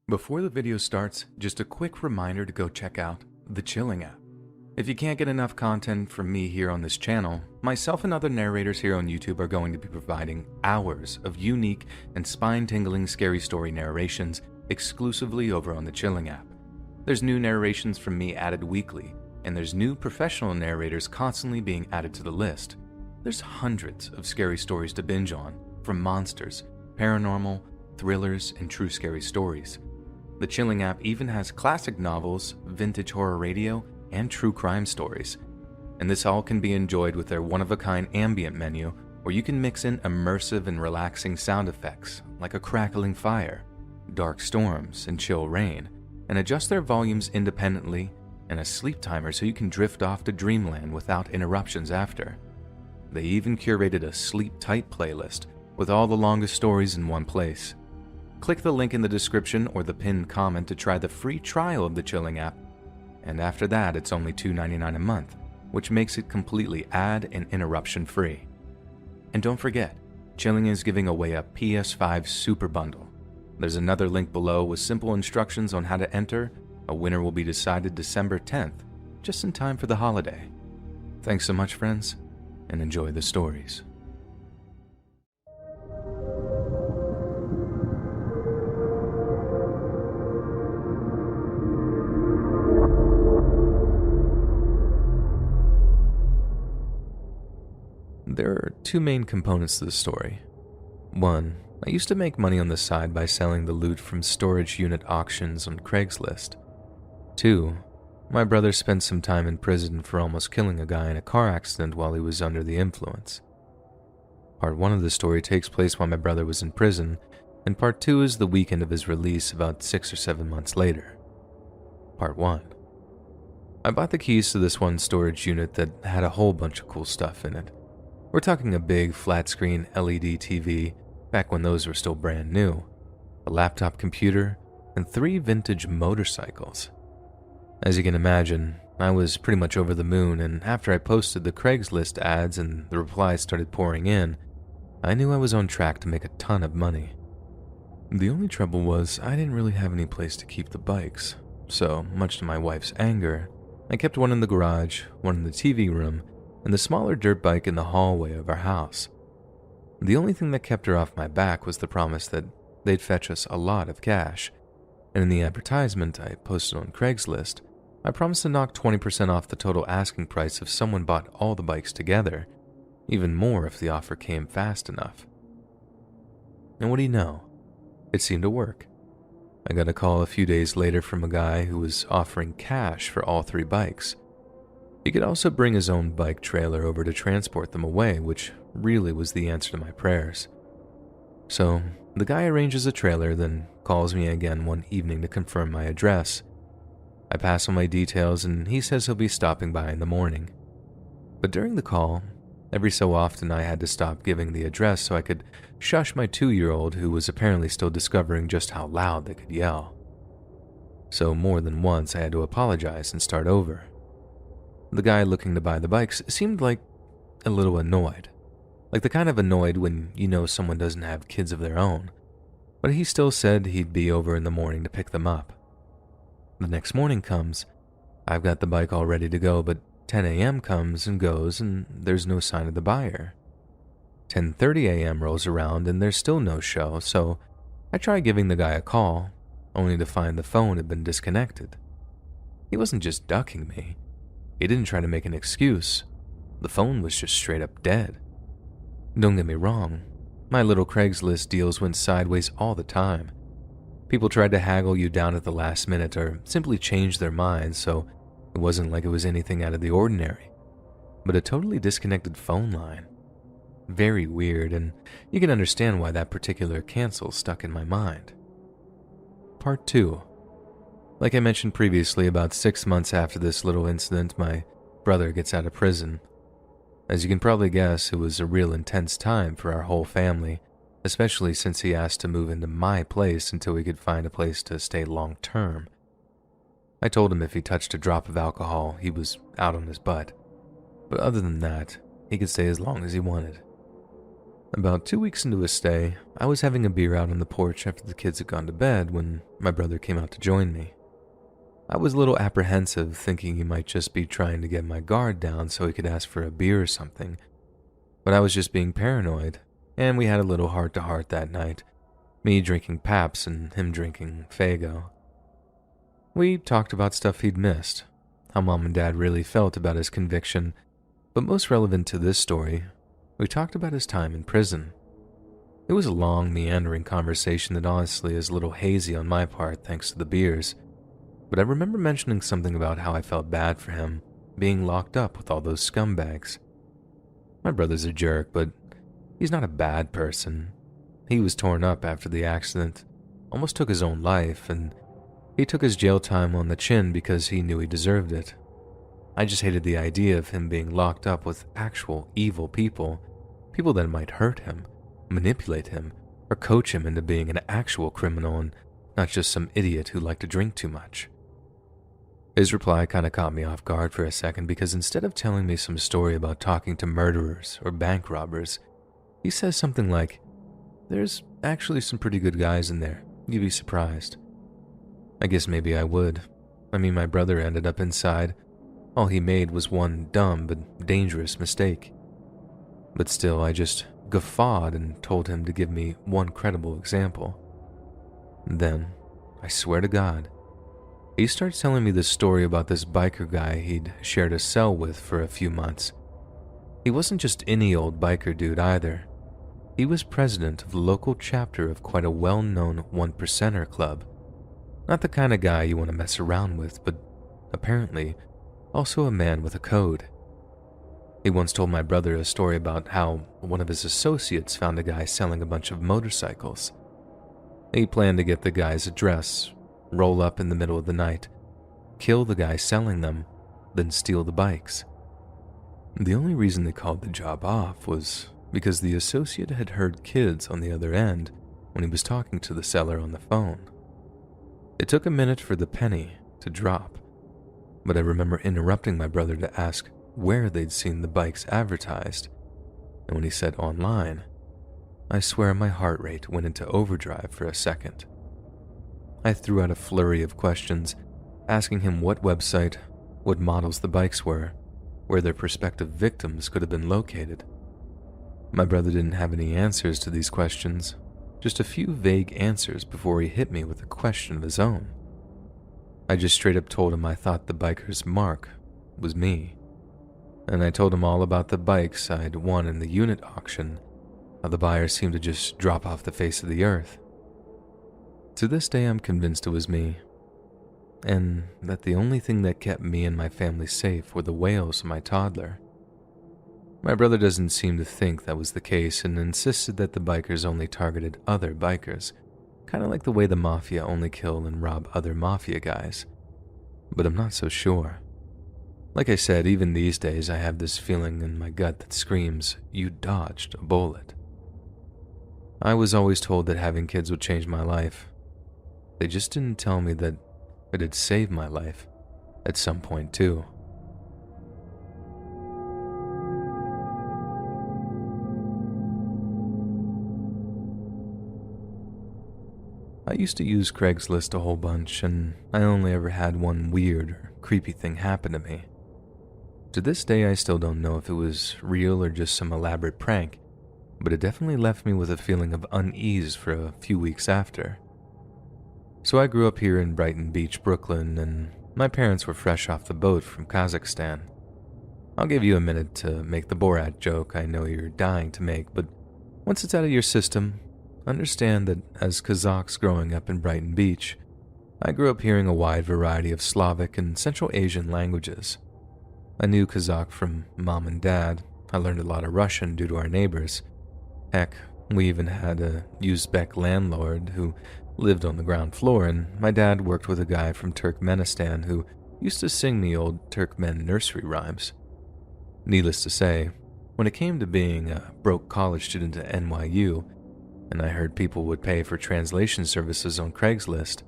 Before the video starts, just a quick reminder to go check out the Chilling app. If you can't get enough content from me here on this channel, myself and other narrators here on YouTube are going to be providing hours of unique and spine-tingling scary story narrations exclusively over on the Chilling app. There's new narrations from me added weekly, and there's new professional narrators constantly being added to the list. There's hundreds of scary stories to binge on, from monsters, paranormal, thrillers, and true scary stories. The Chilling app even has classic novels, vintage horror radio, and true crime stories. And this all can be enjoyed with their one-of-a-kind ambient menu, where you can mix in immersive and relaxing sound effects like a crackling fire, dark storms, and chill rain, and adjust their volumes independently, and a sleep timer so you can drift off to dreamland without interruptions after. They even curated a sleep-tight playlist with all the longest stories in one place. Click the link in the description or the pinned comment to try the free trial of the Chilling app, and after that it's only $2.99 a month, which makes it completely ad and interruption free. And don't forget, Chilling is giving away a PS5 Super Bundle. There's another link below with simple instructions on how to enter. A winner will be decided December 10th, just in time for the holiday. Thanks so much, friends, and enjoy the stories. There are two main components to the story. One, I used to make money on the side by selling the loot from storage unit auctions on Craigslist. Two, my brother spent some time in prison for almost killing a guy in a car accident while he was under the influence. Part 1 of the story takes place while my brother was in prison, and Part 2 is the weekend of his release about 6 or 7 months later. Part 1. I bought the keys to this one storage unit that had a whole bunch of cool stuff in it. We're talking a big flat-screen LED TV, back when those were still brand new, a laptop computer, and 3 vintage motorcycles. As you can imagine, I was pretty much over the moon, and after I posted the Craigslist ads and the replies started pouring in, I knew I was on track to make a ton of money. The only trouble was I didn't really have any place to keep the bikes, so much to my wife's anger, I kept one in the garage, one in the TV room, and the smaller dirt bike in the hallway of our house. The only thing that kept her off my back was the promise that they'd fetch us a lot of cash, and in the advertisement I posted on Craigslist, I promised to knock 20% off the total asking price if someone bought all the bikes together, even more if the offer came fast enough. And what do you know? It seemed to work. I got a call a few days later from a guy who was offering cash for all 3 bikes. He could also bring his own bike trailer over to transport them away, which really was the answer to my prayers. So, the guy arranges a trailer, then calls me again one evening to confirm my address. I pass on my details and he says he'll be stopping by in the morning. But during the call, every so often I had to stop giving the address so I could shush my 2-year-old who was apparently still discovering just how loud they could yell. So more than once I had to apologize and start over. The guy looking to buy the bikes seemed like a little annoyed. Like the kind of annoyed when you know someone doesn't have kids of their own. But he still said he'd be over in the morning to pick them up. The next morning comes. I've got the bike all ready to go, but 10 a.m. comes and goes and there's no sign of the buyer. 10:30 a.m. rolls around and there's still no show, so I try giving the guy a call, only to find the phone had been disconnected. He wasn't just ducking me. He didn't try to make an excuse. The phone was just straight up dead. Don't get me wrong, my little Craigslist deals went sideways all the time. People tried to haggle you down at the last minute or simply change their minds, so it wasn't like it was anything out of the ordinary. But a totally disconnected phone line. Very weird, and you can understand why that particular cancel stuck in my mind. Part 2. Like I mentioned previously, about 6 months after this little incident, my brother gets out of prison. As you can probably guess, it was a real intense time for our whole family, especially since he asked to move into my place until we could find a place to stay long term. I told him if he touched a drop of alcohol, he was out on his butt. But other than that, he could stay as long as he wanted. About 2 weeks into his stay, I was having a beer out on the porch after the kids had gone to bed when my brother came out to join me. I was a little apprehensive, thinking he might just be trying to get my guard down so he could ask for a beer or something, but I was just being paranoid, and we had a little heart-to-heart that night, me drinking Paps and him drinking Faygo. We talked about stuff he'd missed, how Mom and Dad really felt about his conviction, but most relevant to this story, we talked about his time in prison. It was a long, meandering conversation that honestly is a little hazy on my part thanks to the beers, but I remember mentioning something about how I felt bad for him, being locked up with all those scumbags. My brother's a jerk, but he's not a bad person. He was torn up after the accident, almost took his own life, and he took his jail time on the chin because he knew he deserved it. I just hated the idea of him being locked up with actual evil people that might hurt him, manipulate him, or coach him into being an actual criminal and not just some idiot who liked to drink too much. His reply kind of caught me off guard for a second because instead of telling me some story about talking to murderers or bank robbers, he says something like, "There's actually some pretty good guys in there, you'd be surprised." I guess maybe I would. I mean, my brother ended up inside. All he made was one dumb but dangerous mistake. But still, I just guffawed and told him to give me one credible example. Then, I swear to God, he starts telling me this story about this biker guy he'd shared a cell with for a few months. He wasn't just any old biker dude either. He was president of the local chapter of quite a well-known one-percenter club. Not the kind of guy you want to mess around with, but apparently also a man with a code. He once told my brother a story about how one of his associates found a guy selling a bunch of motorcycles. He planned to get the guy's address, roll up in the middle of the night, kill the guy selling them, then steal the bikes. The only reason they called the job off was because the associate had heard kids on the other end when he was talking to the seller on the phone. It took a minute for the penny to drop, but I remember interrupting my brother to ask where they'd seen the bikes advertised, and when he said online, I swear my heart rate went into overdrive for a second. I threw out a flurry of questions, asking him what website, what models the bikes were, where their prospective victims could have been located. My brother didn't have any answers to these questions, just a few vague answers before he hit me with a question of his own. I just straight up told him I thought the biker's mark was me, and I told him all about the bikes I'd won in the unit auction, how the buyers seemed to just drop off the face of the earth. To this day, I'm convinced it was me, and that the only thing that kept me and my family safe were the wails of my toddler. My brother doesn't seem to think that was the case and insisted that the bikers only targeted other bikers, kind of like the way the mafia only kill and rob other mafia guys. But I'm not so sure. Like I said, even these days I have this feeling in my gut that screams, "You dodged a bullet." I was always told that having kids would change my life. They just didn't tell me that it had saved my life at some point too. I used to use Craigslist a whole bunch, and I only ever had one weird or creepy thing happen to me. To this day, I still don't know if it was real or just some elaborate prank, but it definitely left me with a feeling of unease for a few weeks after. So I grew up here in Brighton Beach, Brooklyn, and my parents were fresh off the boat from Kazakhstan. I'll give you a minute to make the Borat joke I know you're dying to make, but once it's out of your system, understand that as Kazakhs growing up in Brighton Beach, I grew up hearing a wide variety of Slavic and Central Asian languages. I knew Kazakh from Mom and Dad. I learned a lot of Russian due to our neighbors. Heck, we even had a Uzbek landlord who lived on the ground floor, and my dad worked with a guy from Turkmenistan who used to sing me old Turkmen nursery rhymes. Needless to say, when it came to being a broke college student at NYU, and I heard people would pay for translation services on Craigslist,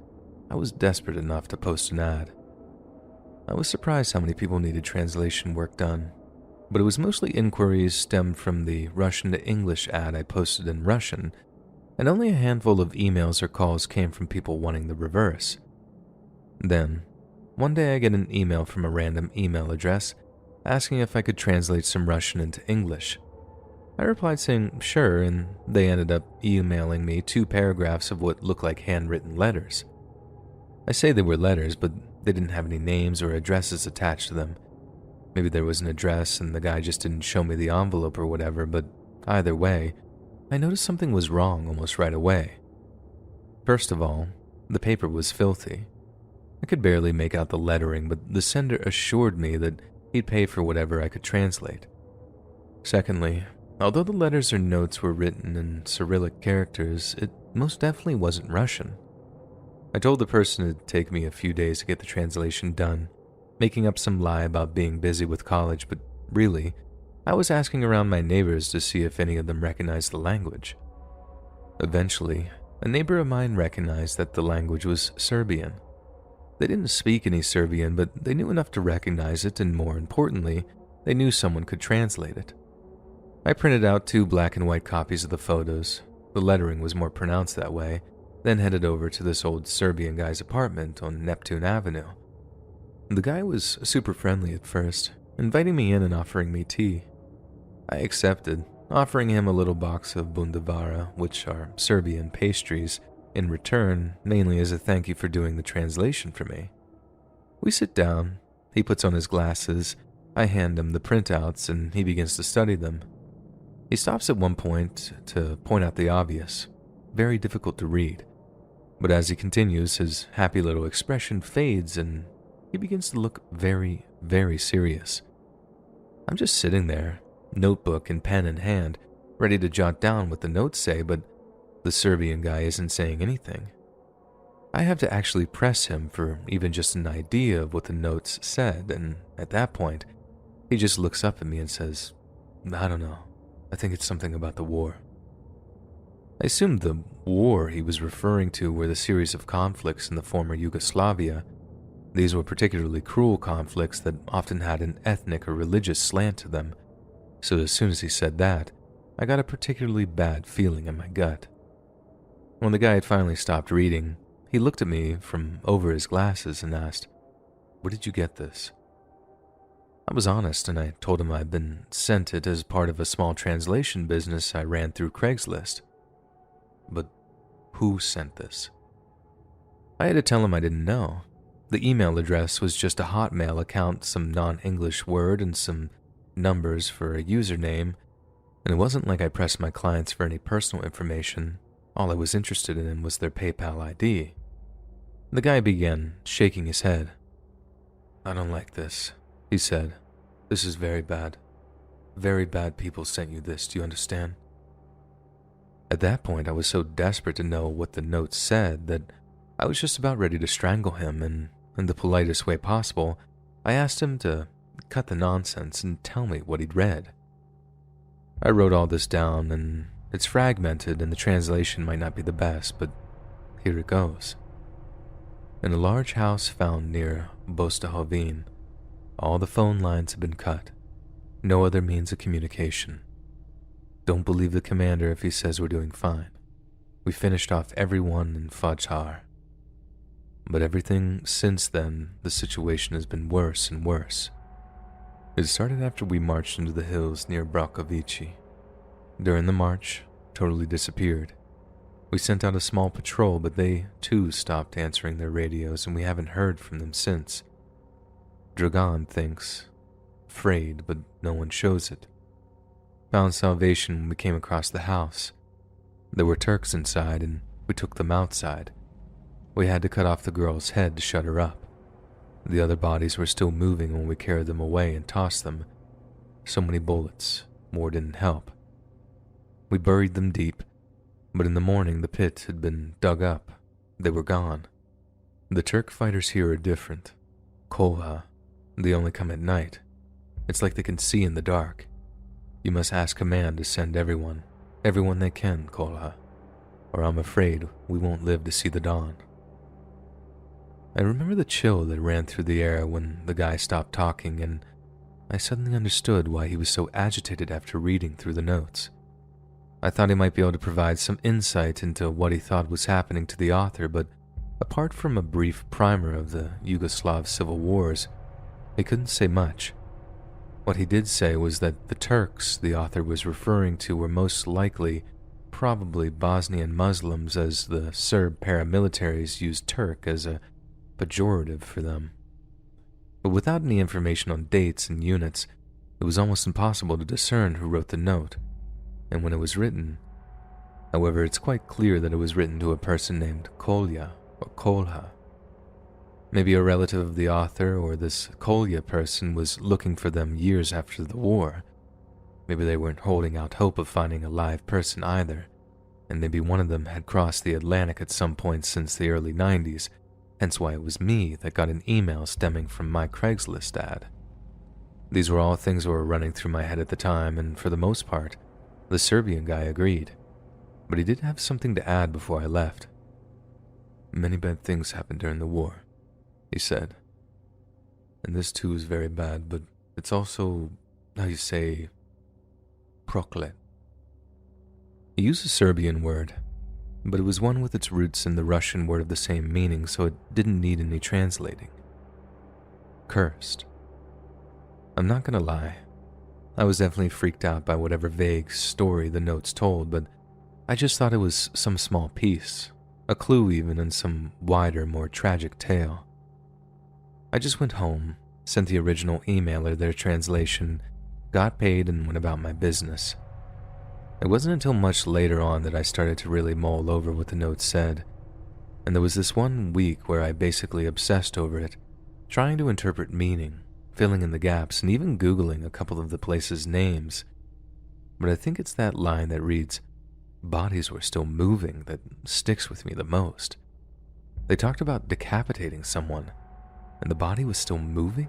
I was desperate enough to post an ad. I was surprised how many people needed translation work done. but it was mostly inquiries stemmed from the Russian to English ad I posted in Russian, and only a handful of emails or calls came from people wanting the reverse. Then, one day I get an email from a random email address asking if I could translate some Russian into English. I replied saying sure, and they ended up emailing me 2 paragraphs of what looked like handwritten letters. I say they were letters, but they didn't have any names or addresses attached to them. Maybe there was an address and the guy just didn't show me the envelope or whatever, but either way, I noticed something was wrong almost right away. First of all, the paper was filthy. I could barely make out the lettering, but the sender assured me that he'd pay for whatever I could translate. Secondly, although the letters or notes were written in Cyrillic characters, it most definitely wasn't Russian. I told the person it'd take me a few days to get the translation done, making up some lie about being busy with college, but really, I was asking around my neighbors to see if any of them recognized the language. Eventually, a neighbor of mine recognized that the language was Serbian. They didn't speak any Serbian, but they knew enough to recognize it, and more importantly, they knew someone could translate it. I printed out 2 black and white copies of the photos. The lettering was more pronounced that way, then headed over to this old Serbian guy's apartment on Neptune Avenue. The guy was super friendly at first, inviting me in and offering me tea. I accepted, offering him a little box of bundavara, which are Serbian pastries, in return, mainly as a thank you for doing the translation for me. We sit down, he puts on his glasses, I hand him the printouts, and he begins to study them. He stops at one point to point out the obvious, very difficult to read, but as he continues, his happy little expression fades and he begins to look very, very serious. I'm just sitting there, notebook and pen in hand, ready to jot down what the notes say, but the Serbian guy isn't saying anything. I have to actually press him for even just an idea of what the notes said, and at that point, he just looks up at me and says, "I don't know. I think it's something about the war." I assumed the war he was referring to were the series of conflicts in the former Yugoslavia. These were particularly cruel conflicts that often had an ethnic or religious slant to them, so as soon as he said that, I got a particularly bad feeling in my gut. When the guy had finally stopped reading, he looked at me from over his glasses and asked, "Where did you get this?" I was honest, and I told him I'd been sent it as part of a small translation business I ran through Craigslist. But who sent this? I had to tell him I didn't know. The email address was just a Hotmail account, some non-English word, and some numbers for a username, and it wasn't like I pressed my clients for any personal information. All I was interested in was their PayPal ID. The guy began shaking his head. "I don't like this," he said. "This is very bad. Very bad people sent you this, do you understand?" At that point, I was so desperate to know what the notes said that I was just about ready to strangle him, and in the politest way possible, I asked him to cut the nonsense and tell me what he'd read. I wrote all this down, and it's fragmented and the translation might not be the best, but here it goes. In a large house found near Bostahovin, all the phone lines have been cut. No other means of communication. Don't believe the commander if he says we're doing fine. We finished off everyone in Fajhar. But everything since then, the situation has been worse and worse. It started after we marched into the hills near Braukovici. During the march, totally disappeared. We sent out a small patrol, but they, too, stopped answering their radios, and we haven't heard from them since. Dragan thinks, afraid, but no one shows it. Found salvation when we came across the house. There were Turks inside, and we took them outside. We had to cut off the girl's head to shut her up. The other bodies were still moving when we carried them away and tossed them. So many bullets, more didn't help. We buried them deep, but in the morning the pit had been dug up. They were gone. The Turk fighters here are different. Kolha, they only come at night. It's like they can see in the dark. You must ask command to send everyone they can, Kolha, or I'm afraid we won't live to see the dawn. I remember the chill that ran through the air when the guy stopped talking, and I suddenly understood why he was so agitated after reading through the notes. I thought he might be able to provide some insight into what he thought was happening to the author, but apart from a brief primer of the Yugoslav civil wars, he couldn't say much. What he did say was that the Turks the author was referring to were most likely probably Bosnian Muslims, as the Serb paramilitaries used Turk as a pejorative for them. But without any information on dates and units, it was almost impossible to discern who wrote the note, and when it was written. However, it's quite clear that it was written to a person named Kolya or Kolha. Maybe a relative of the author, or this Kolya person was looking for them years after the war. Maybe they weren't holding out hope of finding a live person either, and maybe one of them had crossed the Atlantic at some point since the early 90s, hence why it was me that got an email stemming from my Craigslist ad. These were all things that were running through my head at the time, and for the most part, the Serbian guy agreed, but he did have something to add before I left. "Many bad things happened during the war," he said. "And this too is very bad, but it's also, how you say, proklet." He used a Serbian word, but it was one with its roots in the Russian word of the same meaning, so it didn't need any translating. Cursed. I'm not gonna lie, I was definitely freaked out by whatever vague story the notes told, but I just thought it was some small piece, a clue even in some wider, more tragic tale. I just went home, sent the original emailer their translation, got paid, and went about my business. It wasn't until much later on that I started to really mull over what the note said, and there was this one week where I basically obsessed over it, trying to interpret meaning, filling in the gaps, and even Googling a couple of the places' names. But I think it's that line that reads, "Bodies were still moving," that sticks with me the most. They talked about decapitating someone, and the body was still moving?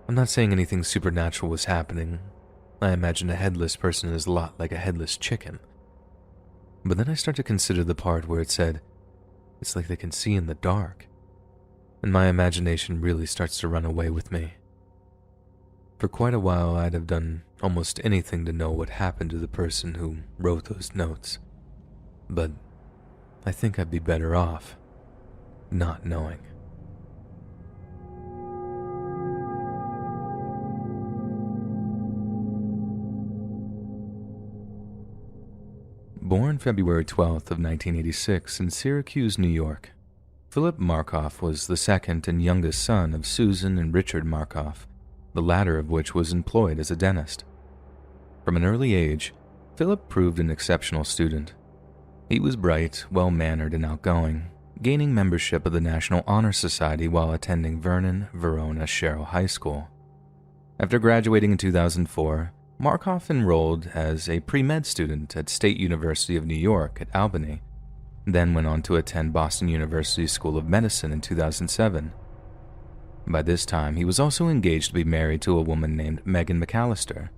I'm not saying anything supernatural was happening. I imagine a headless person is a lot like a headless chicken. But then I start to consider the part where it said, "It's like they can see in the dark," and my imagination really starts to run away with me. For quite a while, I'd have done almost anything to know what happened to the person who wrote those notes. But I think I'd be better off not knowing. Born February 12th of 1986 in Syracuse, New York, Philip Markoff was the second and youngest son of Susan and Richard Markoff, the latter of which was employed as a dentist. From an early age, Philip proved an exceptional student. He was bright, well-mannered, and outgoing, gaining membership of the National Honor Society while attending Vernon, Verona Sherrill High School. After graduating in 2004, Markoff enrolled as a pre-med student at State University of New York at Albany, then went on to attend Boston University School of Medicine in 2007. By this time, he was also engaged to be married to a woman named Megan McAllister.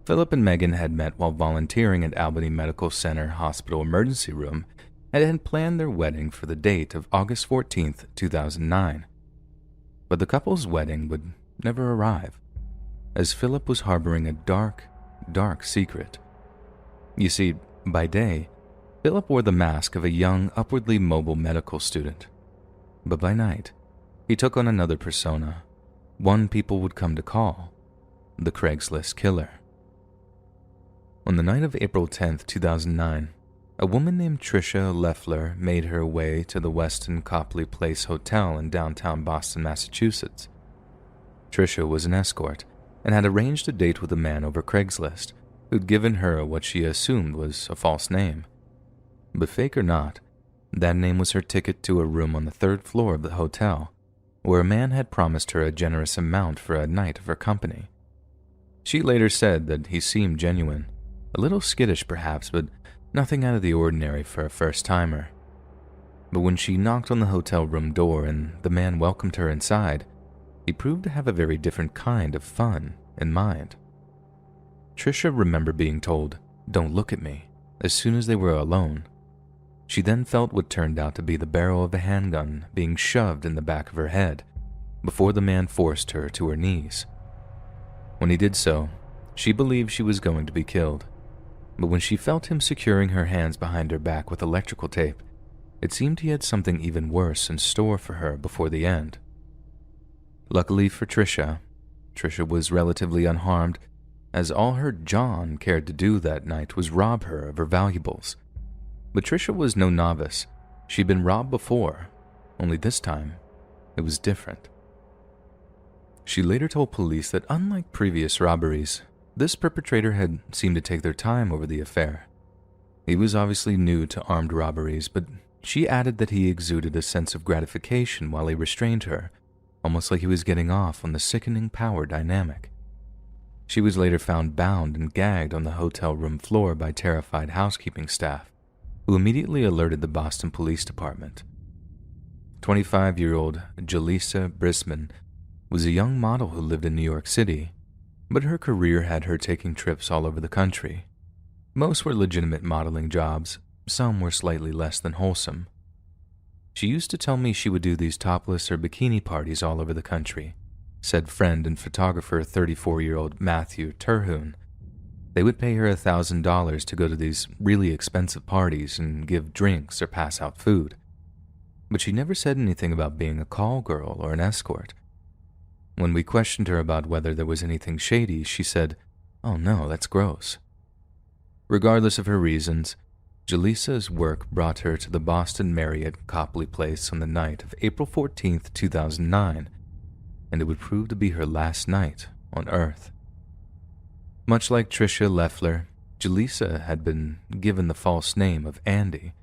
Philip and Megan had met while volunteering at Albany Medical Center Hospital Emergency Room and had planned their wedding for the date of August 14th, 2009. But the couple's wedding would never arrive, as Philip was harboring a dark, dark secret. You see, by day, Philip wore the mask of a young, upwardly mobile medical student. But by night, he took on another persona, one people would come to call the Craigslist Killer. On the night of April 10th, 2009, a woman named Tricia Leffler made her way to the Westin Copley Place Hotel in downtown Boston, Massachusetts. Tricia was an escort and had arranged a date with a man over Craigslist who'd given her what she assumed was a false name. But fake or not, that name was her ticket to a room on the third floor of the hotel, where a man had promised her a generous amount for a night of her company. She later said that he seemed genuine, a little skittish perhaps, but nothing out of the ordinary for a first-timer. But when she knocked on the hotel room door and the man welcomed her inside, he proved to have a very different kind of fun in mind. Tricia remembered being told, "Don't look at me," as soon as they were alone. She then felt what turned out to be the barrel of a handgun being shoved in the back of her head before the man forced her to her knees. When he did so, she believed she was going to be killed. But when she felt him securing her hands behind her back with electrical tape, it seemed he had something even worse in store for her before the end. Luckily for Trisha was relatively unharmed, as all her John cared to do that night was rob her of her valuables. But Trisha was no novice. She'd been robbed before, only this time, it was different. She later told police that unlike previous robberies, this perpetrator had seemed to take their time over the affair. He was obviously new to armed robberies, but she added that he exuded a sense of gratification while he restrained her, almost like he was getting off on the sickening power dynamic. She was later found bound and gagged on the hotel room floor by terrified housekeeping staff, who immediately alerted the Boston Police Department. 25-year-old Jaleesa Brisman was a young model who lived in New York City, but her career had her taking trips all over the country. Most were legitimate modeling jobs, some were slightly less than wholesome. She used to tell me she would do these topless or bikini parties all over the country, said friend and photographer 34-year-old Matthew Terhune. They would pay her $1,000 to go to these really expensive parties and give drinks or pass out food. But she never said anything about being a call girl or an escort. When we questioned her about whether there was anything shady, she said, "Oh no, that's gross." Regardless of her reasons, Jaleesa's work brought her to the Boston Marriott Copley Place on the night of April 14, 2009, and it would prove to be her last night on Earth. Much like Trisha Leffler, Jaleesa had been given the false name of Andy,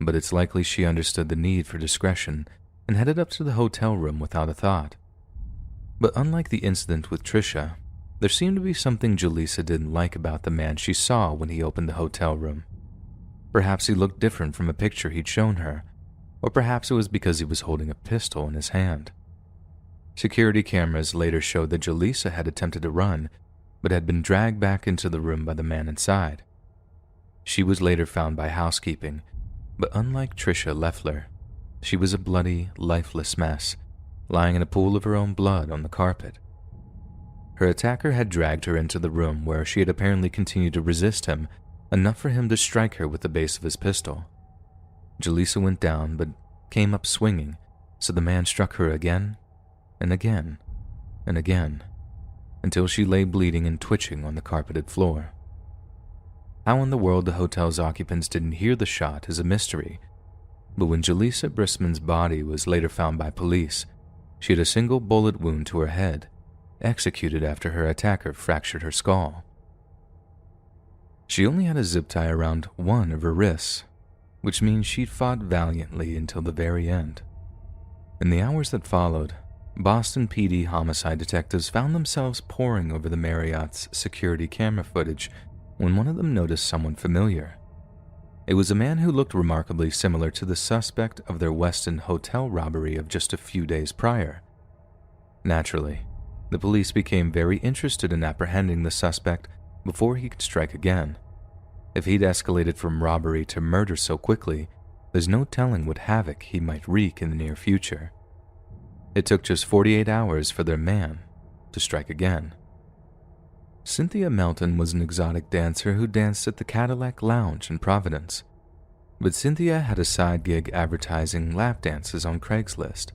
but it's likely she understood the need for discretion and headed up to the hotel room without a thought. But unlike the incident with Trisha, there seemed to be something Jaleesa didn't like about the man she saw when he opened the hotel room. Perhaps he looked different from a picture he'd shown her, or perhaps it was because he was holding a pistol in his hand. Security cameras later showed that Jaleesa had attempted to run, but had been dragged back into the room by the man inside. She was later found by housekeeping, but unlike Trisha Leffler, she was a bloody, lifeless mess, lying in a pool of her own blood on the carpet. Her attacker had dragged her into the room where she had apparently continued to resist him, enough for him to strike her with the base of his pistol. Jaleesa went down, but came up swinging, so the man struck her again, and again, and again, until she lay bleeding and twitching on the carpeted floor. How in the world the hotel's occupants didn't hear the shot is a mystery, but when Jaleesa Brisman's body was later found by police, she had a single bullet wound to her head, executed after her attacker fractured her skull. She only had a zip tie around one of her wrists, which means she'd fought valiantly until the very end. In the hours that followed, Boston PD homicide detectives found themselves poring over the Marriott's security camera footage when one of them noticed someone familiar. It was a man who looked remarkably similar to the suspect of their Westin hotel robbery of just a few days prior. Naturally, the police became very interested in apprehending the suspect before he could strike again. If he'd escalated from robbery to murder so quickly, there's no telling what havoc he might wreak in the near future. It took just 48 hours for their man to strike again. Cynthia Melton was an exotic dancer who danced at the Cadillac Lounge in Providence. But Cynthia had a side gig advertising lap dances on Craigslist.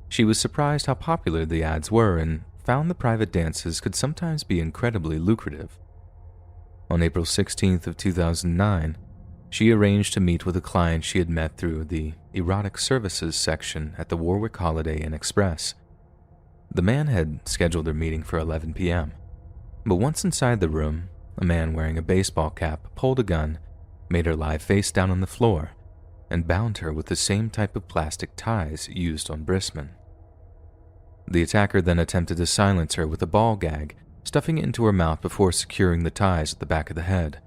She was surprised how popular the ads were and found the private dances could sometimes be incredibly lucrative. On April 16th of 2009, she arranged to meet with a client she had met through the erotic services section at the Warwick Holiday Inn Express. The man had scheduled their meeting for 11 p.m., but once inside the room, a man wearing a baseball cap pulled a gun, made her lie face down on the floor, and bound her with the same type of plastic ties used on Brisman. The attacker then attempted to silence her with a ball gag, stuffing it into her mouth before securing the ties at the back of the head.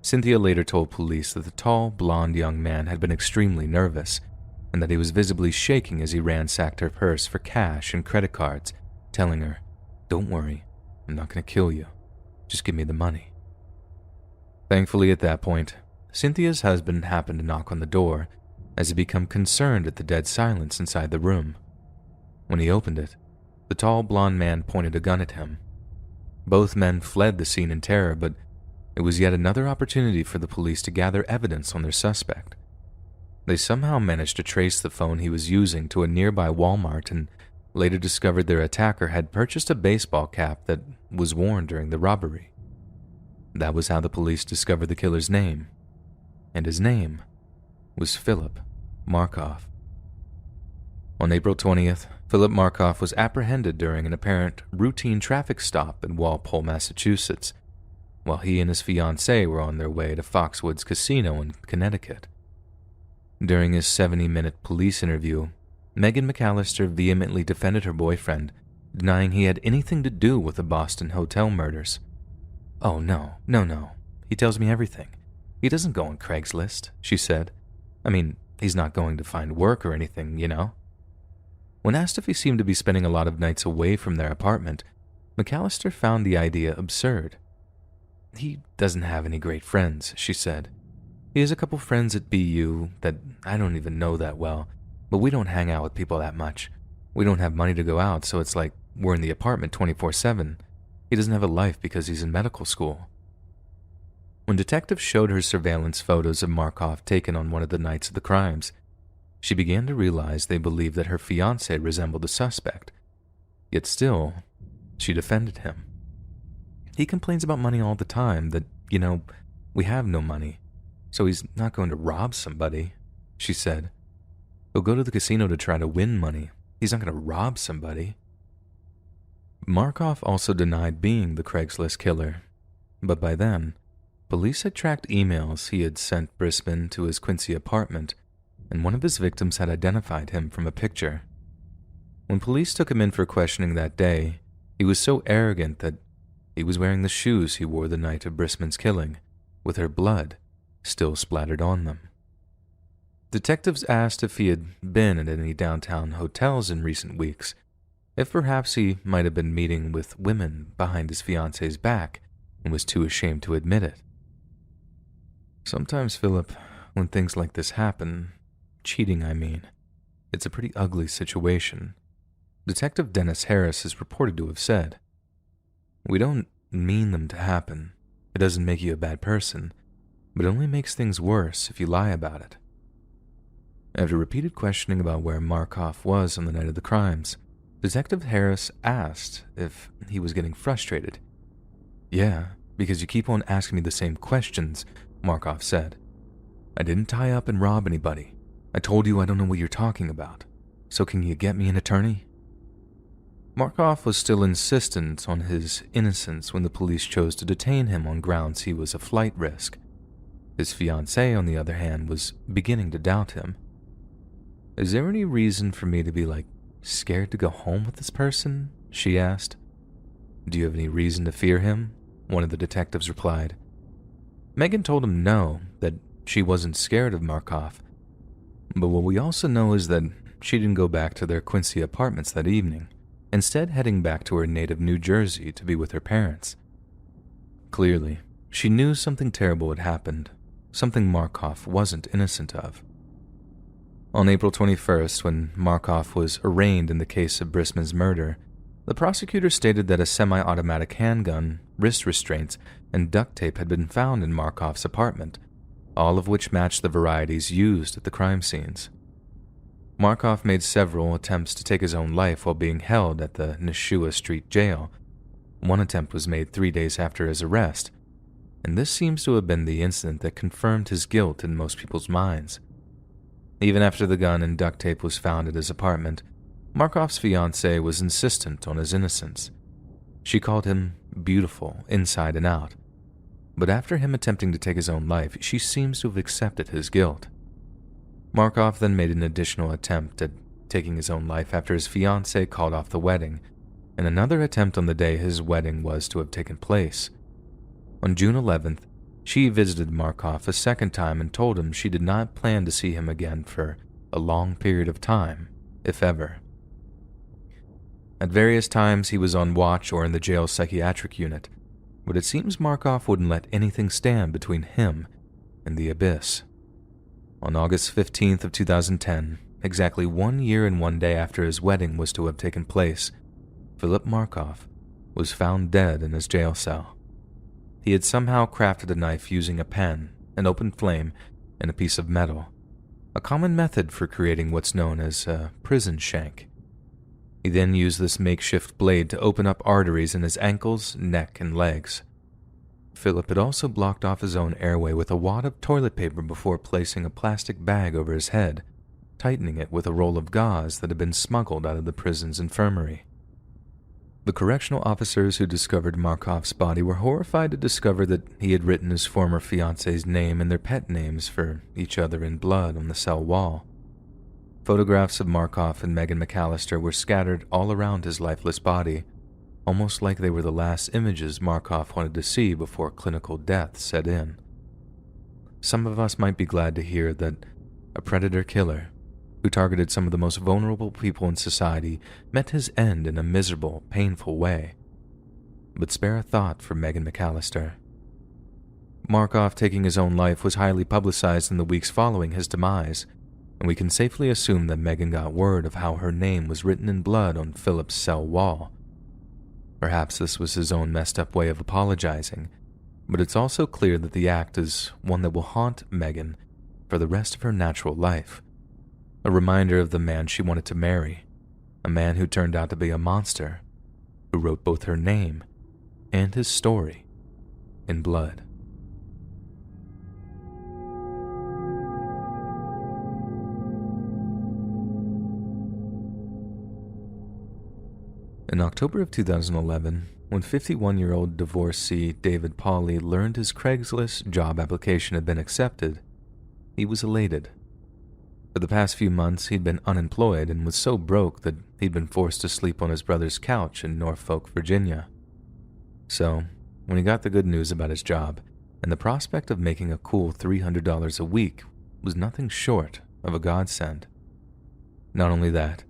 Cynthia later told police that the tall, blonde young man had been extremely nervous, and that he was visibly shaking as he ransacked her purse for cash and credit cards, telling her, "Don't worry, I'm not going to kill you. Just give me the money." Thankfully, at that point, Cynthia's husband happened to knock on the door as he became concerned at the dead silence inside the room. When he opened it, the tall blonde man pointed a gun at him, Both men fled the scene in terror, but it was yet another opportunity for the police to gather evidence on their suspect. They somehow managed to trace the phone he was using to a nearby Walmart and later discovered their attacker had purchased a baseball cap that was worn during the robbery. That was how the police discovered the killer's name, and his name was Philip Markoff. On April 20th, Philip Markoff was apprehended during an apparent routine traffic stop in Walpole, Massachusetts, while he and his fiancée were on their way to Foxwoods Casino in Connecticut. During his 70-minute police interview, Megan McAllister vehemently defended her boyfriend, denying he had anything to do with the Boston hotel murders. "Oh, no. He tells me everything. He doesn't go on Craigslist," she said. "I mean, he's not going to find work or anything, you know." When asked if he seemed to be spending a lot of nights away from their apartment, McAllister found the idea absurd. "He doesn't have any great friends," she said. "He has a couple friends at BU that I don't even know that well, but we don't hang out with people that much. We don't have money to go out, so it's like we're in the apartment 24/7. He doesn't have a life because he's in medical school." When detectives showed her surveillance photos of Markoff taken on one of the nights of the crimes, she began to realize they believed that her fiancé resembled the suspect. Yet still, she defended him. "He complains about money all the time, that, we have no money, so he's not going to rob somebody," she said. "He'll go to the casino to try to win money. He's not going to rob somebody." Markoff also denied being the Craigslist killer, but by then, police had tracked emails he had sent Brisman to his Quincy apartment, and one of his victims had identified him from a picture. When police took him in for questioning that day, he was so arrogant that he was wearing the shoes he wore the night of Brisman's killing, with her blood still splattered on them. Detectives asked if he had been at any downtown hotels in recent weeks, if perhaps he might have been meeting with women behind his fiancée's back and was too ashamed to admit it. "Sometimes, Philip, when things like this happen, cheating, I mean, it's a pretty ugly situation," Detective Dennis Harris is reported to have said. "We don't mean them to happen. It doesn't make you a bad person, but it only makes things worse if you lie about it." After repeated questioning about where Markoff was on the night of the crimes, Detective Harris asked if he was getting frustrated. "Yeah, because you keep on asking me the same questions," Markoff said. "I didn't tie up and rob anybody. I told you I don't know what you're talking about. So can you get me an attorney?" Markoff was still insistent on his innocence when the police chose to detain him on grounds he was a flight risk. His fiancée, on the other hand, was beginning to doubt him. "Is there any reason for me to be, scared to go home with this person?" she asked. "Do you have any reason to fear him?" one of the detectives replied. Megan told him no, that she wasn't scared of Markoff. But what we also know is that she didn't go back to their Quincy apartments that evening, instead heading back to her native New Jersey to be with her parents. Clearly, she knew something terrible had happened, something Markoff wasn't innocent of. On April 21st, when Markoff was arraigned in the case of Brisman's murder, the prosecutor stated that a semi-automatic handgun, wrist restraints, and duct tape had been found in Markoff's apartment, all of which matched the varieties used at the crime scenes. Markoff made several attempts to take his own life while being held at the Nashua Street jail. One attempt was made 3 days after his arrest, and this seems to have been the incident that confirmed his guilt in most people's minds. Even after the gun and duct tape was found at his apartment, Markoff's fiancée was insistent on his innocence. She called him beautiful inside and out, but after him attempting to take his own life, she seems to have accepted his guilt. Markoff then made an additional attempt at taking his own life after his fiancée called off the wedding, and another attempt on the day his wedding was to have taken place. On June 11th, she visited Markoff a second time and told him she did not plan to see him again for a long period of time, if ever. At various times he was on watch or in the jail's psychiatric unit, but it seems Markoff wouldn't let anything stand between him and the abyss. On August 15th of 2010, exactly 1 year and 1 day after his wedding was to have taken place, Philip Markoff was found dead in his jail cell. He had somehow crafted a knife using a pen, an open flame, and a piece of metal, a common method for creating what's known as a prison shank. He then used this makeshift blade to open up arteries in his ankles, neck, and legs. Philip had also blocked off his own airway with a wad of toilet paper before placing a plastic bag over his head, tightening it with a roll of gauze that had been smuggled out of the prison's infirmary. The correctional officers who discovered Markov's body were horrified to discover that he had written his former fiance's name and their pet names for each other in blood on the cell wall. Photographs of Markov and Megan McAllister were scattered all around his lifeless body, almost like they were the last images Markov wanted to see before clinical death set in. Some of us might be glad to hear that a predator killer who targeted some of the most vulnerable people in society met his end in a miserable, painful way. But spare a thought for Megan McAllister. Markov taking his own life was highly publicized in the weeks following his demise, and we can safely assume that Megan got word of how her name was written in blood on Philip's cell wall. Perhaps this was his own messed up way of apologizing, but it's also clear that the act is one that will haunt Megan for the rest of her natural life. A reminder of the man she wanted to marry, a man who turned out to be a monster, who wrote both her name and his story in blood. In October of 2011, when 51-year-old divorcee David Pauly learned his Craigslist job application had been accepted, he was elated. For the past few months, he'd been unemployed and was so broke that he'd been forced to sleep on his brother's couch in Norfolk, Virginia. So, when he got the good news about his job, and the prospect of making a cool $300 a week was nothing short of a godsend. Not only that,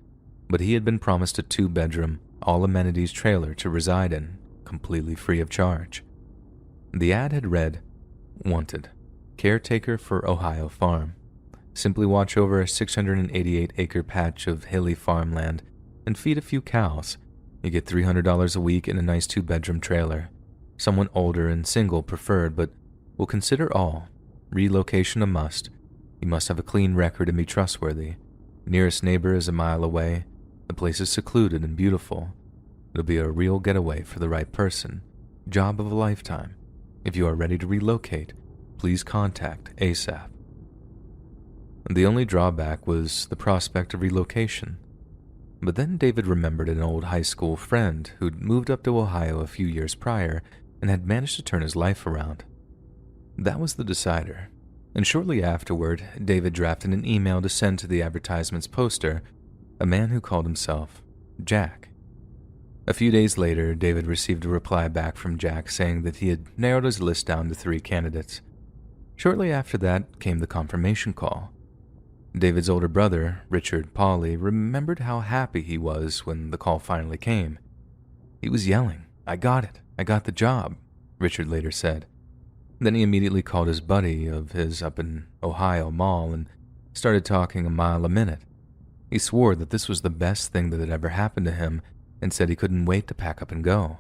but he had been promised a 2-bedroom, all-amenities trailer to reside in, completely free of charge. The ad had read, "Wanted, caretaker for Ohio farm. Simply watch over a 688-acre patch of hilly farmland and feed a few cows. You get $300 a week in a nice 2-bedroom trailer. Someone older and single preferred, but will consider all. Relocation a must. You must have a clean record and be trustworthy. Nearest neighbor is a mile away. The place is secluded and beautiful. It'll be a real getaway for the right person. Job of a lifetime. If you are ready to relocate, please contact ASAP." The only drawback was the prospect of relocation. But then David remembered an old high school friend who'd moved up to Ohio a few years prior and had managed to turn his life around. That was the decider, and shortly afterward, David drafted an email to send to the advertisement's poster, a man who called himself Jack. A few days later, David received a reply back from Jack saying that he had narrowed his list down to 3 candidates. Shortly after that came the confirmation call. David's older brother, Richard Pauly, remembered how happy he was when the call finally came. He was yelling, "I got it! I got the job," Richard later said. Then he immediately called his buddy of his up in Ohio Mall and started talking a mile a minute. He swore that this was the best thing that had ever happened to him and said he couldn't wait to pack up and go.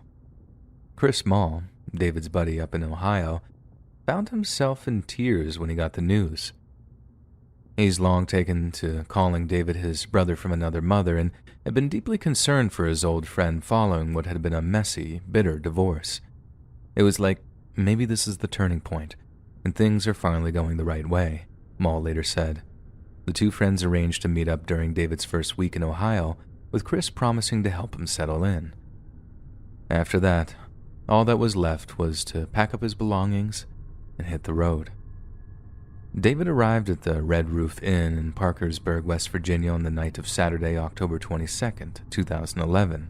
Chris Mall, David's buddy up in Ohio, found himself in tears when he got the news. He's long taken to calling David his brother from another mother and had been deeply concerned for his old friend following what had been a messy, bitter divorce. It was like, maybe this is the turning point, and things are finally going the right way, Mall later said. The two friends arranged to meet up during David's first week in Ohio, with Chris promising to help him settle in. After that, all that was left was to pack up his belongings and hit the road. David arrived at the Red Roof Inn in Parkersburg, West Virginia on the night of Saturday, October 22nd, 2011.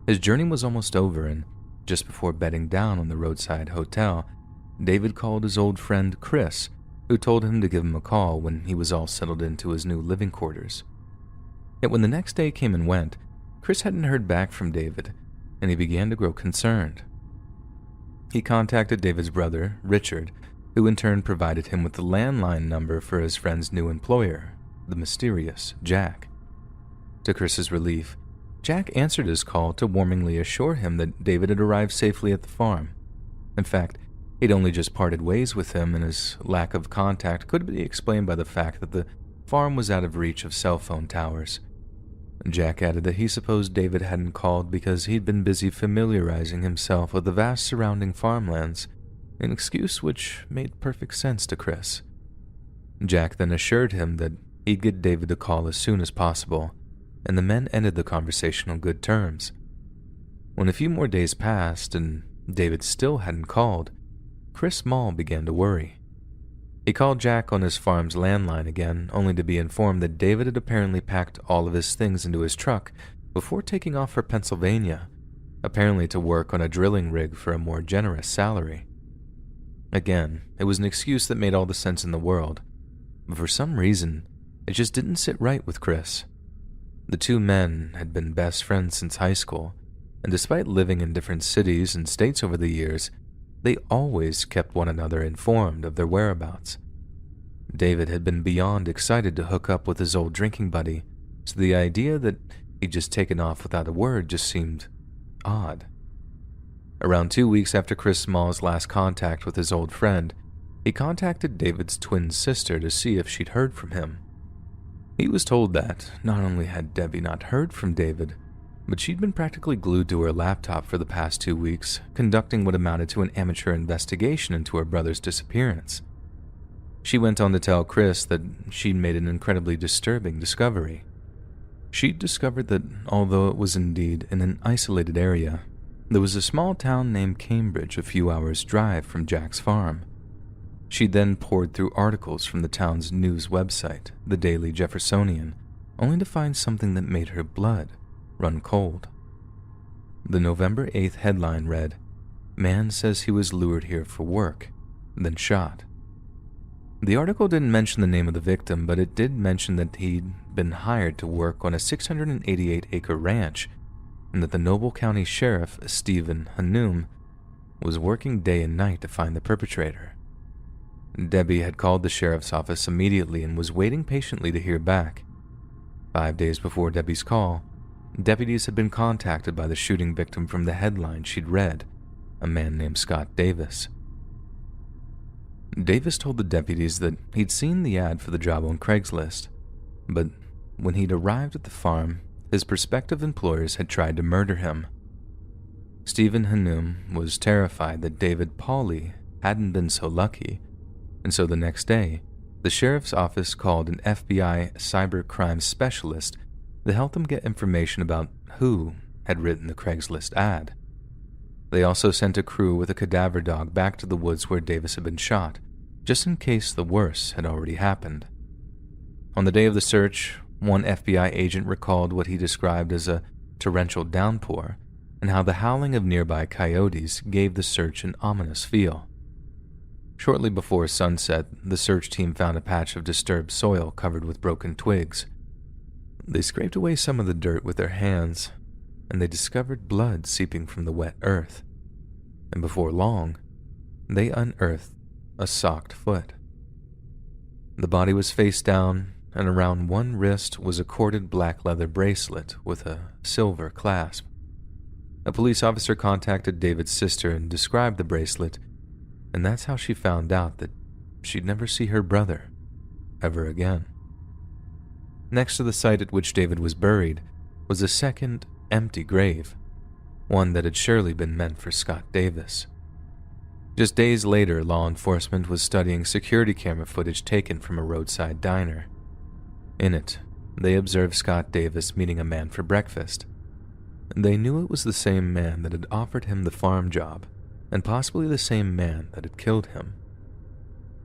His journey was almost over, and just before bedding down on the roadside hotel, David called his old friend Chris, who told him to give him a call when he was all settled into his new living quarters. Yet when the next day came and went, Chris hadn't heard back from David, and he began to grow concerned. He contacted David's brother, Richard, who in turn provided him with the landline number for his friend's new employer, the mysterious Jack. To Chris's relief, Jack answered his call to warmly assure him that David had arrived safely at the farm. In fact, he'd only just parted ways with him, and his lack of contact could be explained by the fact that the farm was out of reach of cell phone towers. Jack added that he supposed David hadn't called because he'd been busy familiarizing himself with the vast surrounding farmlands, an excuse which made perfect sense to Chris. Jack then assured him that he'd get David a call as soon as possible, and the men ended the conversation on good terms. When a few more days passed and David still hadn't called, Chris Mall began to worry. He called Jack on his farm's landline again, only to be informed that David had apparently packed all of his things into his truck before taking off for Pennsylvania, apparently to work on a drilling rig for a more generous salary. Again, it was an excuse that made all the sense in the world, but for some reason, it just didn't sit right with Chris. The two men had been best friends since high school, and despite living in different cities and states over the years, they always kept one another informed of their whereabouts. David had been beyond excited to hook up with his old drinking buddy, so the idea that he'd just taken off without a word just seemed odd. Around 2 weeks after Chris Small's last contact with his old friend, he contacted David's twin sister to see if she'd heard from him. He was told that not only had Debbie not heard from David, but she'd been practically glued to her laptop for the past 2 weeks, conducting what amounted to an amateur investigation into her brother's disappearance. She went on to tell Chris that she'd made an incredibly disturbing discovery. She'd discovered that although it was indeed in an isolated area, there was a small town named Cambridge a few hours' drive from Jack's farm. She then poured through articles from the town's news website, the Daily Jeffersonian, only to find something that made her blood run cold. The November 8th headline read, "Man says he was lured here for work, then shot." The article didn't mention the name of the victim, but it did mention that he'd been hired to work on a 688-acre ranch, and that the Noble County Sheriff, Stephen Hanoum, was working day and night to find the perpetrator. Debbie had called the sheriff's office immediately and was waiting patiently to hear back. 5 days before Debbie's call, deputies had been contacted by the shooting victim from the headline she'd read, a man named Scott Davis. Davis told the deputies that he'd seen the ad for the job on Craigslist, but when he'd arrived at the farm, his prospective employers had tried to murder him. Stephen Hanoum was terrified that David Pauley hadn't been so lucky, and so the next day, the sheriff's office called an FBI cybercrime specialist to help them get information about who had written the Craigslist ad. They also sent a crew with a cadaver dog back to the woods where Davis had been shot, just in case the worst had already happened. On the day of the search, one FBI agent recalled what he described as a torrential downpour and how the howling of nearby coyotes gave the search an ominous feel. Shortly before sunset, the search team found a patch of disturbed soil covered with broken twigs. They scraped away some of the dirt with their hands, and they discovered blood seeping from the wet earth. And before long, they unearthed a socked foot. The body was face down, and around one wrist was a corded black leather bracelet with a silver clasp. A police officer contacted David's sister and described the bracelet, and that's how she found out that she'd never see her brother ever again. Next to the site at which David was buried was a second, empty grave, one that had surely been meant for Scott Davis. Just days later, law enforcement was studying security camera footage taken from a roadside diner. In it, they observed Scott Davis meeting a man for breakfast. They knew it was the same man that had offered him the farm job, and possibly the same man that had killed him.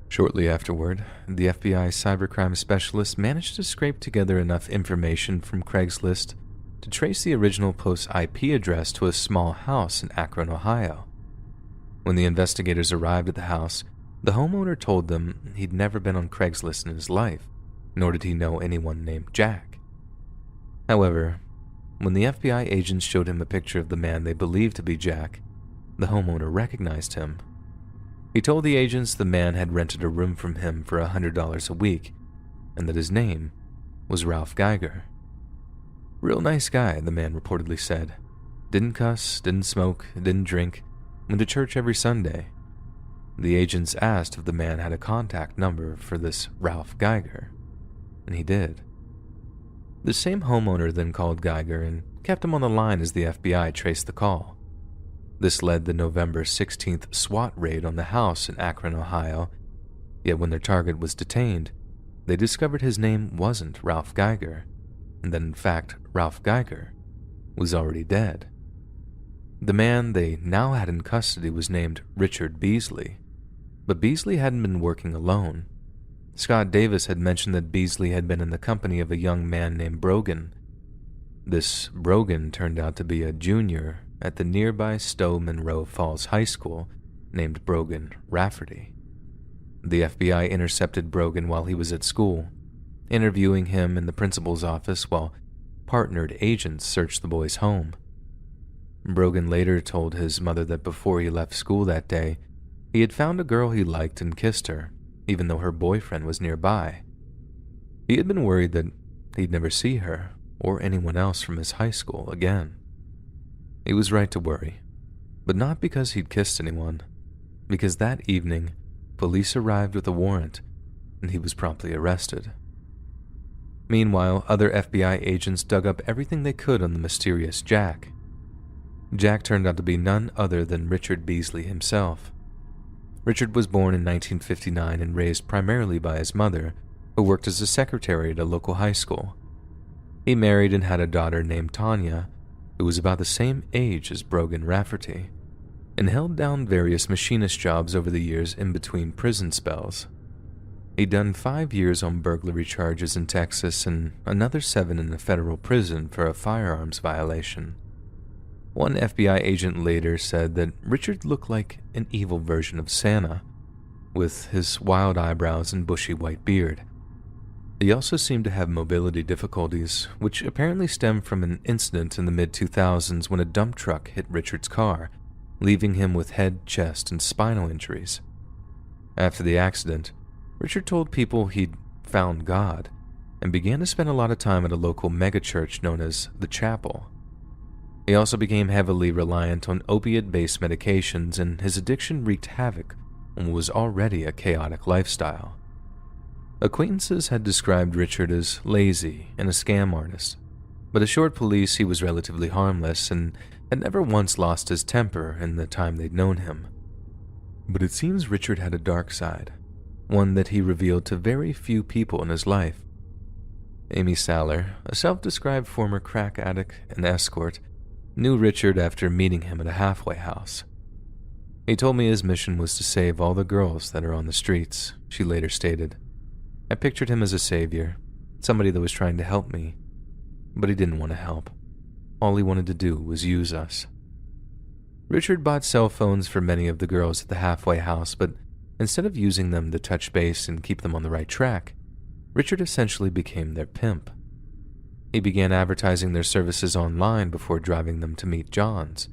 Shortly afterward, the FBI cybercrime specialist managed to scrape together enough information from Craigslist to trace the original post's IP address to a small house in Akron, Ohio. When the investigators arrived at the house, the homeowner told them he'd never been on Craigslist in his life, nor did he know anyone named Jack. However, when the FBI agents showed him a picture of the man they believed to be Jack, the homeowner recognized him. He told the agents the man had rented a room from him for $100 a week, and that his name was Ralph Geiger. Real nice guy, the man reportedly said. Didn't cuss, didn't smoke, didn't drink, went to church every Sunday. The agents asked if the man had a contact number for this Ralph Geiger, and he did. The same homeowner then called Geiger and kept him on the line as the FBI traced the call. This led the November 16th SWAT raid on the house in Akron, Ohio, yet when their target was detained, they discovered his name wasn't Ralph Geiger, and that in fact Ralph Geiger was already dead. The man they now had in custody was named Richard Beasley, but Beasley hadn't been working alone. Scott Davis had mentioned that Beasley had been in the company of a young man named Brogan. This Brogan turned out to be a junior at the nearby Stowe Monroe Falls High School named Brogan Rafferty. The FBI intercepted Brogan while he was at school, interviewing him in the principal's office while partnered agents searched the boy's home. Brogan later told his mother that before he left school that day, he had found a girl he liked and kissed her, even though her boyfriend was nearby. He had been worried that he'd never see her or anyone else from his high school again. He was right to worry, but not because he'd kissed anyone, because that evening, police arrived with a warrant, and he was promptly arrested. Meanwhile, other FBI agents dug up everything they could on the mysterious Jack. Jack turned out to be none other than Richard Beasley himself. Richard was born in 1959 and raised primarily by his mother, who worked as a secretary at a local high school. He married and had a daughter named Tanya, who was about the same age as Brogan Rafferty, and held down various machinist jobs over the years in between prison spells. He'd done 5 years on burglary charges in Texas and another 7 in a federal prison for a firearms violation. One FBI agent later said that Richard looked like an evil version of Santa, with his wild eyebrows and bushy white beard. He also seemed to have mobility difficulties, which apparently stemmed from an incident in the mid-2000s when a dump truck hit Richard's car, leaving him with head, chest, and spinal injuries. After the accident, Richard told people he'd found God and began to spend a lot of time at a local megachurch known as the Chapel. He also became heavily reliant on opiate-based medications, and his addiction wreaked havoc on what was already a chaotic lifestyle. Acquaintances had described Richard as lazy and a scam artist, but assured police he was relatively harmless and had never once lost his temper in the time they'd known him. But it seems Richard had a dark side, one that he revealed to very few people in his life. Amy Saller, a self-described former crack addict and escort, knew Richard after meeting him at a halfway house. He told me his mission was to save all the girls that are on the streets, she later stated. I pictured him as a savior, somebody that was trying to help me, but he didn't want to help. All he wanted to do was use us. Richard bought cell phones for many of the girls at the halfway house, but instead of using them to touch base and keep them on the right track, Richard essentially became their pimp. He began advertising their services online before driving them to meet John's.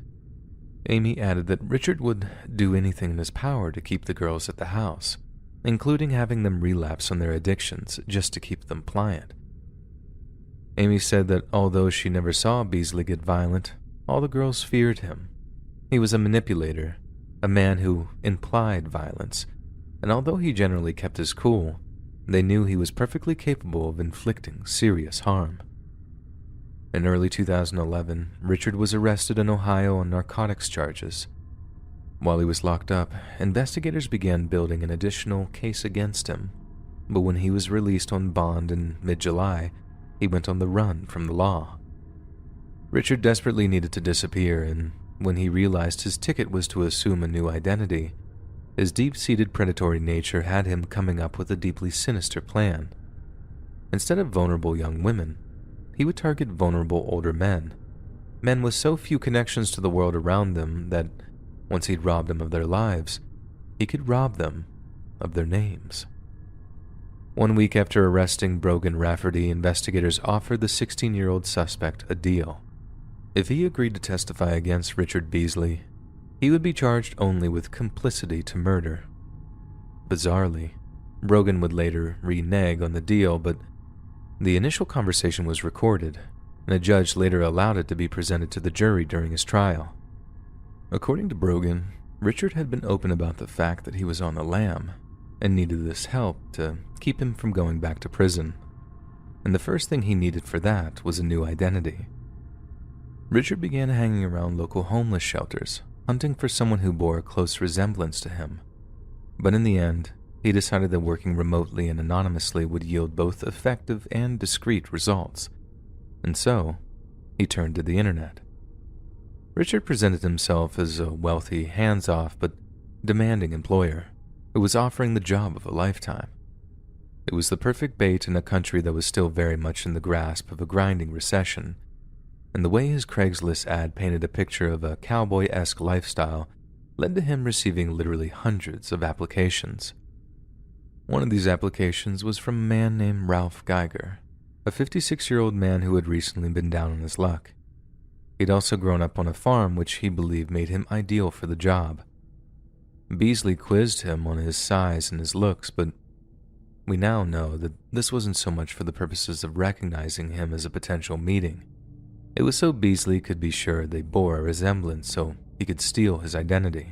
Amy added that Richard would do anything in his power to keep the girls at the house, including having them relapse on their addictions just to keep them pliant. Amy said that although she never saw Beasley get violent, all the girls feared him. He was a manipulator, a man who implied violence, and although he generally kept his cool, they knew he was perfectly capable of inflicting serious harm. In early 2011, Richard was arrested in Ohio on narcotics charges. While he was locked up, investigators began building an additional case against him, but when he was released on bond in mid-July, he went on the run from the law. Richard desperately needed to disappear, and when he realized his ticket was to assume a new identity, his deep-seated predatory nature had him coming up with a deeply sinister plan. Instead of vulnerable young women, he would target vulnerable older men with so few connections to the world around them that once he'd robbed them of their lives, he could rob them of their names. 1 week after arresting Brogan Rafferty, investigators offered the 16-year-old suspect a deal. If he agreed to testify against Richard Beasley, he would be charged only with complicity to murder. Bizarrely, Brogan would later renege on the deal, but the initial conversation was recorded, and a judge later allowed it to be presented to the jury during his trial. According to Brogan, Richard had been open about the fact that he was on the lam and needed this help to keep him from going back to prison, and the first thing he needed for that was a new identity. Richard began hanging around local homeless shelters, hunting for someone who bore a close resemblance to him, but in the end, he decided that working remotely and anonymously would yield both effective and discreet results, and so he turned to the internet. Richard presented himself as a wealthy, hands-off but demanding employer who was offering the job of a lifetime. It was the perfect bait in a country that was still very much in the grasp of a grinding recession, and the way his Craigslist ad painted a picture of a cowboy-esque lifestyle led to him receiving literally hundreds of applications. One of these applications was from a man named Ralph Geiger, a 56-year-old man who had recently been down on his luck. He'd also grown up on a farm which he believed made him ideal for the job. Beasley quizzed him on his size and his looks, but we now know that this wasn't so much for the purposes of recognizing him as a potential meeting. It was so Beasley could be sure they bore a resemblance so he could steal his identity.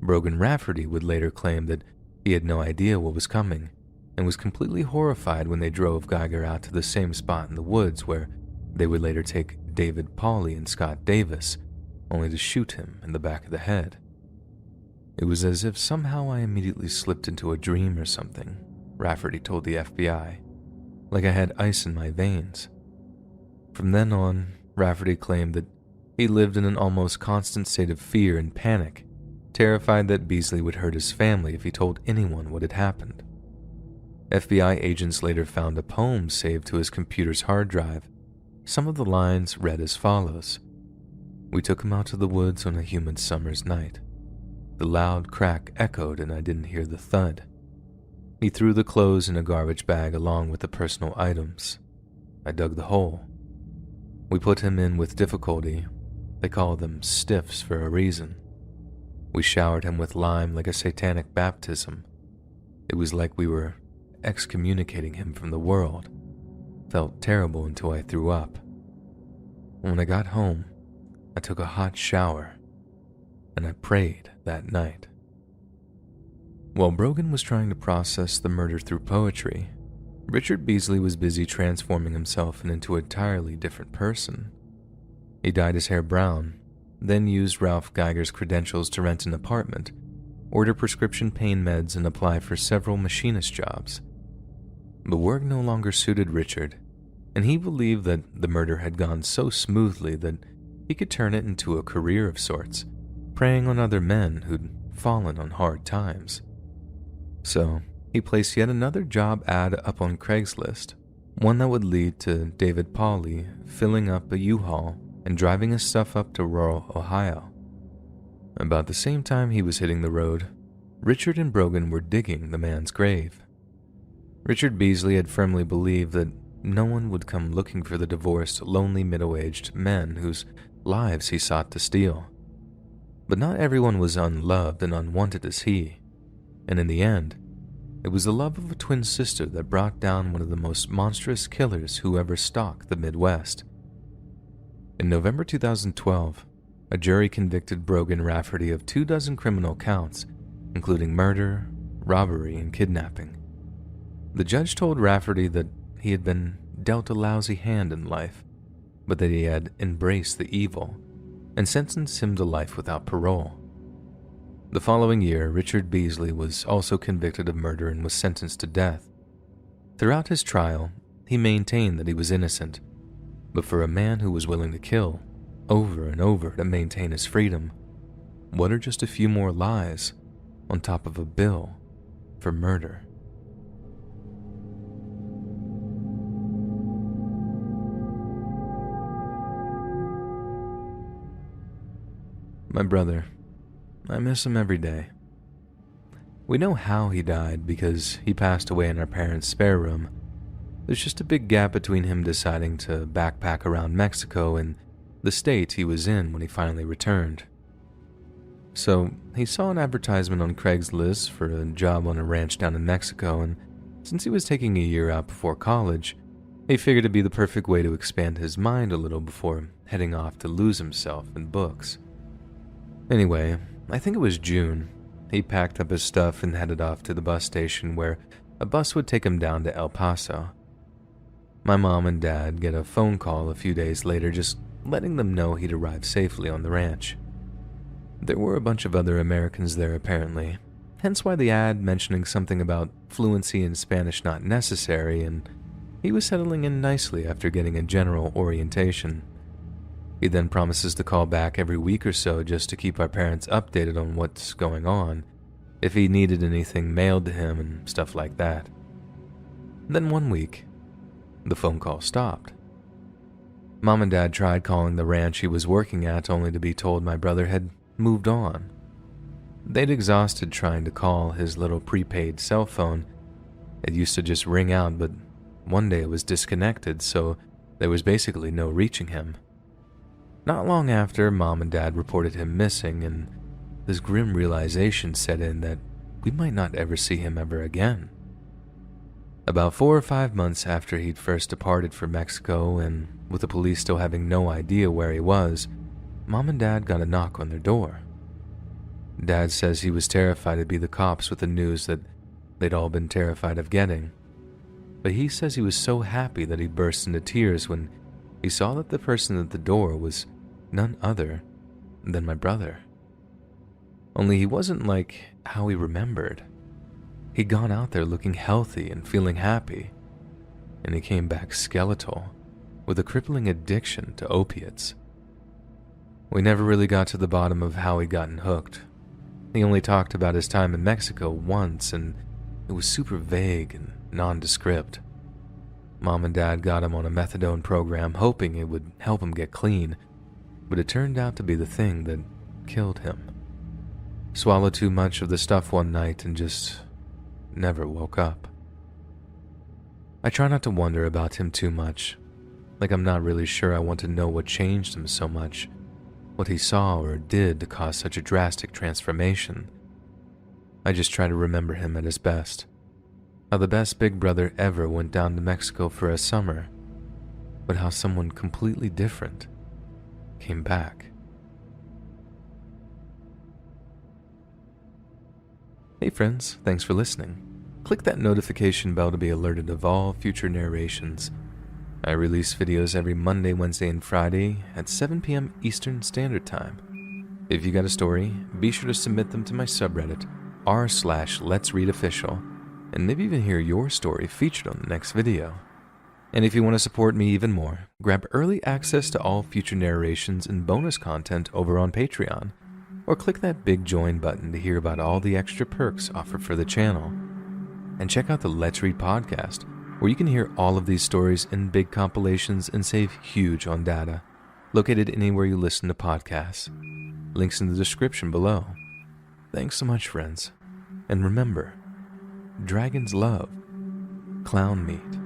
Brogan Rafferty would later claim that he had no idea what was coming and was completely horrified when they drove Geiger out to the same spot in the woods where they would later take David Pauly and Scott Davis, only to shoot him in the back of the head. It was as if somehow I immediately slipped into a dream or something, Rafferty told the FBI, like I had ice in my veins. From then on, Rafferty claimed that he lived in an almost constant state of fear and panic, terrified that Beasley would hurt his family if he told anyone what had happened. FBI agents later found a poem saved to his computer's hard drive. Some of the lines read as follows: "We took him out to the woods on a humid summer's night. The loud crack echoed and I didn't hear the thud. He threw the clothes in a garbage bag along with the personal items. I dug the hole. We put him in with difficulty. They call them stiffs for a reason. We showered him with lime like a satanic baptism. It was like we were excommunicating him from the world. Felt terrible until I threw up. When I got home, I took a hot shower, and I prayed that night." While Brogan was trying to process the murder through poetry, Richard Beasley was busy transforming himself into an entirely different person. He dyed his hair brown, then used Ralph Geiger's credentials to rent an apartment, order prescription pain meds, and apply for several machinist jobs. But work no longer suited Richard, and he believed that the murder had gone so smoothly that he could turn it into a career of sorts, preying on other men who'd fallen on hard times. So, he placed yet another job ad up on Craigslist, one that would lead to David Pauly filling up a U-Haul and driving his stuff up to rural Ohio. About the same time he was hitting the road, Richard and Brogan were digging the man's grave. Richard Beasley had firmly believed that no one would come looking for the divorced, lonely middle-aged men whose lives he sought to steal. But not everyone was unloved and unwanted as he, and in the end, it was the love of a twin sister that brought down one of the most monstrous killers who ever stalked the Midwest. In November 2012, a jury convicted Brogan Rafferty of 24 criminal counts, including murder, robbery, and kidnapping. The judge told Rafferty that he had been dealt a lousy hand in life, but that he had embraced the evil, and sentenced him to life without parole. The following year, Richard Beasley was also convicted of murder and was sentenced to death. Throughout his trial, he maintained that he was innocent, but for a man who was willing to kill over and over to maintain his freedom, what are just a few more lies on top of a bill for murder? My brother. I miss him every day. We know how he died because he passed away in our parents' spare room. There's just a big gap between him deciding to backpack around Mexico and the state he was in when he finally returned. So, he saw an advertisement on Craigslist for a job on a ranch down in Mexico, and since he was taking a year out before college, He figured it'd be the perfect way to expand his mind a little before heading off to lose himself in books. Anyway, I think it was June. He packed up his stuff and headed off to the bus station where a bus would take him down to El Paso. My mom and dad get a phone call a few days later just letting them know he'd arrived safely on the ranch. There were a bunch of other Americans there apparently, hence why the ad mentioning something about fluency in Spanish not necessary, and he was settling in nicely after getting a general orientation. He then promises to call back every week or so just to keep our parents updated on what's going on, if he needed anything mailed to him and stuff like that. Then one week, the phone call stopped. Mom and Dad tried calling the ranch he was working at only to be told my brother had moved on. They'd exhausted trying to call his little prepaid cell phone. It used to just ring out, but one day it was disconnected, so there was basically no reaching him. Not long after, Mom and Dad reported him missing, and this grim realization set in that we might not ever see him ever again. About 4 or 5 months after he'd first departed for Mexico, and with the police still having no idea where he was, Mom and Dad got a knock on their door. Dad says he was terrified to be the cops with the news that they'd all been terrified of getting, but he says he was so happy that he burst into tears when he saw that the person at the door was none other than my brother. Only he wasn't like how he remembered. He'd gone out there looking healthy and feeling happy, and he came back skeletal with a crippling addiction to opiates. We never really got to the bottom of how he'd gotten hooked. He only talked about his time in Mexico once, and it was super vague and nondescript. Mom and Dad got him on a methadone program hoping it would help him get clean, but it turned out to be the thing that killed him. Swallowed too much of the stuff one night and just never woke up. I try not to wonder about him too much, like I'm not really sure I want to know what changed him so much, what he saw or did to cause such a drastic transformation. I just try to remember him at his best. How the best big brother ever went down to Mexico for a summer, but how someone completely different came back. Hey friends, thanks for listening. Click that notification bell to be alerted of all future narrations. I release videos every Monday, Wednesday, and Friday at 7 p.m. Eastern Standard Time. If you got a story, be sure to submit them to my subreddit, r/letsreadofficial, and maybe even hear your story featured on the next video. And if you want to support me even more, grab early access to all future narrations and bonus content over on Patreon, or click that big join button to hear about all the extra perks offered for the channel. And check out the Let's Read podcast, where you can hear all of these stories in big compilations and save huge on data, located anywhere you listen to podcasts. Links in the description below. Thanks so much, friends. And remember, dragons love clown meat.